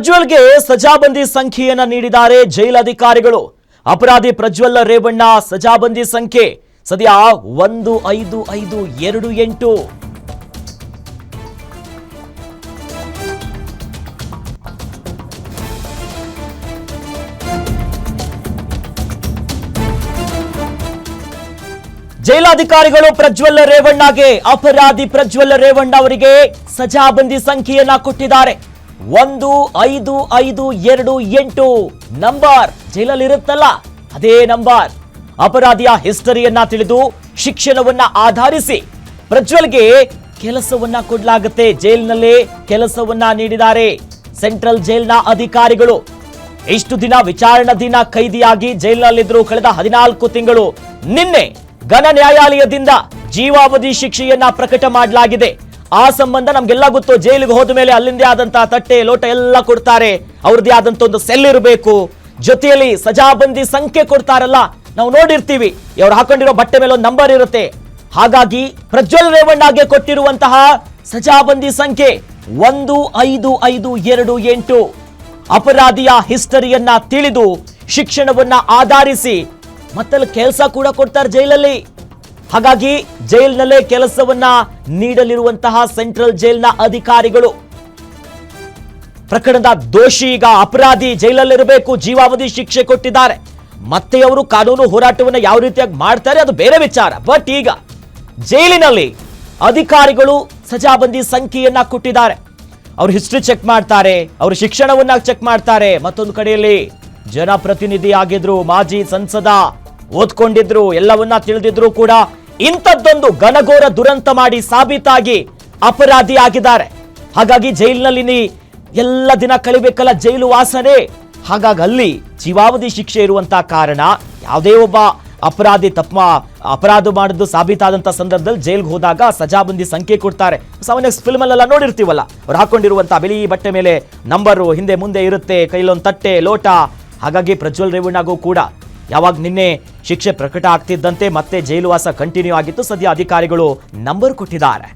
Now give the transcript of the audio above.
ಪ್ರಜ್ವಲ್ಗೆ ಸಜಾಬಂದಿ ಸಂಖ್ಯೆಯನ್ನ ನೀಡಿದ್ದಾರೆ ಜೈಲ್ ಅಧಿಕಾರಿಗಳು. ಅಪರಾಧಿ ಪ್ರಜ್ವಲ್ ರೇವಣ್ಣ ಸಜಾಬಂದಿ ಸಂಖ್ಯೆ ಸದ್ಯ 15528. ಜೈಲಾಧಿಕಾರಿಗಳು ಪ್ರಜ್ವಲ್ ರೇವಣ್ಣಗೆ ಅಪರಾಧಿ ಪ್ರಜ್ವಲ್ ರೇವಣ್ಣ ಅವರಿಗೆ ಸಜಾಬಂದಿ ಸಂಖ್ಯೆಯನ್ನ ಕೊಟ್ಟಿದ್ದಾರೆ. 15528 ನಂಬರ್ ಜೈಲಲ್ಲಿ ಇರುತ್ತಲ್ಲ ಅದೇ ನಂಬರ್. ಅಪರಾಧಿಯ ಹಿಸ್ಟರಿಯನ್ನ ತಿಳಿದು ಶಿಕ್ಷಣವನ್ನ ಆಧರಿಸಿ ಪ್ರಜ್ವಲ್ಗೆ ಕೆಲಸವನ್ನ ಕೊಡಲಾಗುತ್ತೆ. ಜೈಲಿನಲ್ಲೇ ಕೆಲಸವನ್ನ ನೀಡಿದ್ದಾರೆ ಸೆಂಟ್ರಲ್ ಜೈಲ್ನ ಅಧಿಕಾರಿಗಳು. ಇಷ್ಟು ದಿನ ವಿಚಾರಣಾಧೀನ ಕೈದಿಯಾಗಿ ಜೈಲಿನಲ್ಲಿದ್ರು ಕಳೆದ 14 ತಿಂಗಳು. ನಿನ್ನೆ ಘನ ನ್ಯಾಯಾಲಯದಿಂದ ಜೀವಾವಧಿ ಶಿಕ್ಷೆಯನ್ನ ಪ್ರಕಟ ಮಾಡಲಾಗಿದೆ. ಆ ಸಂಬಂಧ ನಮ್ಗೆಲ್ಲ ಗೊತ್ತು, ಜೈಲಿಗೆ ಹೋದ ಮೇಲೆ ಅಲ್ಲಿಂದೇ ಆದಂತಹ ತಟ್ಟೆ ಲೋಟ ಎಲ್ಲ ಕೊಡ್ತಾರೆ, ಅವ್ರದ್ದೇ ಆದಂತ ಒಂದು ಸೆಲ್ ಇರಬೇಕು, ಜೊತೆಯಲ್ಲಿ ಸಜಾಬಂದಿ ಸಂಖ್ಯೆ ಕೊಡ್ತಾರಲ್ಲ, ನಾವು ನೋಡಿರ್ತೀವಿ, ಅವ್ರು ಹಾಕೊಂಡಿರೋ ಬಟ್ಟೆ ಮೇಲೆ ಒಂದು ನಂಬರ್ ಇರುತ್ತೆ. ಹಾಗಾಗಿ ಪ್ರಜ್ವಲ್ ರೇವಣ್ಣಗೆ ಕೊಟ್ಟಿರುವಂತಹ ಸಜಾಬಂದಿ ಸಂಖ್ಯೆ 15528. ಅಪರಾಧಿಯ ಹಿಸ್ಟರಿಯನ್ನ ತಿಳಿದು ಶಿಕ್ಷಣವನ್ನ ಆಧರಿಸಿ ಮತ್ತಲ್ಲಿ ಕೆಲಸ ಕೂಡ ಕೊಡ್ತಾರೆ ಜೈಲಲ್ಲಿ. ಹಾಗಾಗಿ ಜೈಲಿನಲ್ಲೇ ಕೆಲಸವನ್ನ ನೀಡಲಿರುವಂತಹ ಸೆಂಟ್ರಲ್ ಜೈಲ್ನ ಅಧಿಕಾರಿಗಳು. ಪ್ರಕರಣದ ದೋಷಿ ಈಗ ಅಪರಾಧಿ ಜೈಲಲ್ಲಿರಬೇಕು, ಜೀವಾವಧಿ ಶಿಕ್ಷೆ ಕೊಟ್ಟಿದ್ದಾರೆ. ಮತ್ತೆ ಅವರು ಕಾನೂನು ಹೋರಾಟವನ್ನು ಯಾವ ರೀತಿಯಾಗಿ ಮಾಡ್ತಾರೆ ಅದು ಬೇರೆ ವಿಚಾರ. ಬಟ್ ಈಗ ಜೈಲಿನಲ್ಲಿ ಅಧಿಕಾರಿಗಳು ಸಜಾಬಂದಿ ಸಂಖ್ಯೆಯನ್ನ ಕೊಟ್ಟಿದ್ದಾರೆ. ಅವ್ರ ಹಿಸ್ಟ್ರಿ ಚೆಕ್ ಮಾಡ್ತಾರೆ, ಅವ್ರ ಶಿಕ್ಷಣವನ್ನ ಚೆಕ್ ಮಾಡ್ತಾರೆ. ಮತ್ತೊಂದು ಕಡೆಯಲ್ಲಿ ಜನಪ್ರತಿನಿಧಿ ಆಗಿದ್ರು, ಮಾಜಿ ಸಂಸದ, ಓದ್ಕೊಂಡಿದ್ರು, ಎಲ್ಲವನ್ನ ತಿಳಿದಿದ್ರು ಕೂಡ ಇಂಥದ್ದೊಂದು ಘನಘೋರ ದುರಂತ ಮಾಡಿ ಸಾಬೀತಾಗಿ ಅಪರಾಧಿ ಆಗಿದ್ದಾರೆ. ಹಾಗಾಗಿ ಜೈಲಿನಲ್ಲಿ ಎಲ್ಲ ದಿನ ಕಳಿಬೇಕಲ್ಲ, ಜೈಲು ವಾಸನೆ. ಹಾಗಾಗಿ ಅಲ್ಲಿ ಜೀವಾವಧಿ ಶಿಕ್ಷೆ ಇರುವಂತಹ ಕಾರಣ ಯಾವುದೇ ಒಬ್ಬ ಅಪರಾಧಿ ಅಪರಾಧ ಮಾಡಿದ್ದು ಸಾಬೀತಾದಂತ ಸಂದರ್ಭದಲ್ಲಿ ಜೈಲ್ಗೆ ಹೋದಾಗ ಸಜಾಬಂದಿ ಸಂಖ್ಯೆ ಕೊಡ್ತಾರೆ. ಸಾಮಾನ್ಯ ಫಿಲ್ಮ್ ಅಲ್ಲೆಲ್ಲ ನೋಡಿರ್ತೀವಲ್ಲ, ಅವ್ರು ಹಾಕೊಂಡಿರುವಂತಹ ಬಿಳಿ ಬಟ್ಟೆ ಮೇಲೆ ನಂಬರು ಹಿಂದೆ ಮುಂದೆ ಇರುತ್ತೆ, ಕೈಲೊಂದು ತಟ್ಟೆ ಲೋಟ. ಹಾಗಾಗಿ ಪ್ರಜ್ವಲ್ ರೇವಣ್ಣಗೂ ಕೂಡ ಯಾವಾಗ ನಿನ್ನೆ ಶಿಕ್ಷೆ ಪ್ರಕಟ ಆಗ್ತಿದ್ದಂತೆ ಮತ್ತೆ ಜೈಲುವಾಸ ಕಂಟಿನ್ಯೂ ಆಗಿತ್ತು. ಸದ್ಯ ಅಧಿಕಾರಿಗಳು ನಂಬರ್ ಕೊಟ್ಟಿದ್ದಾರೆ.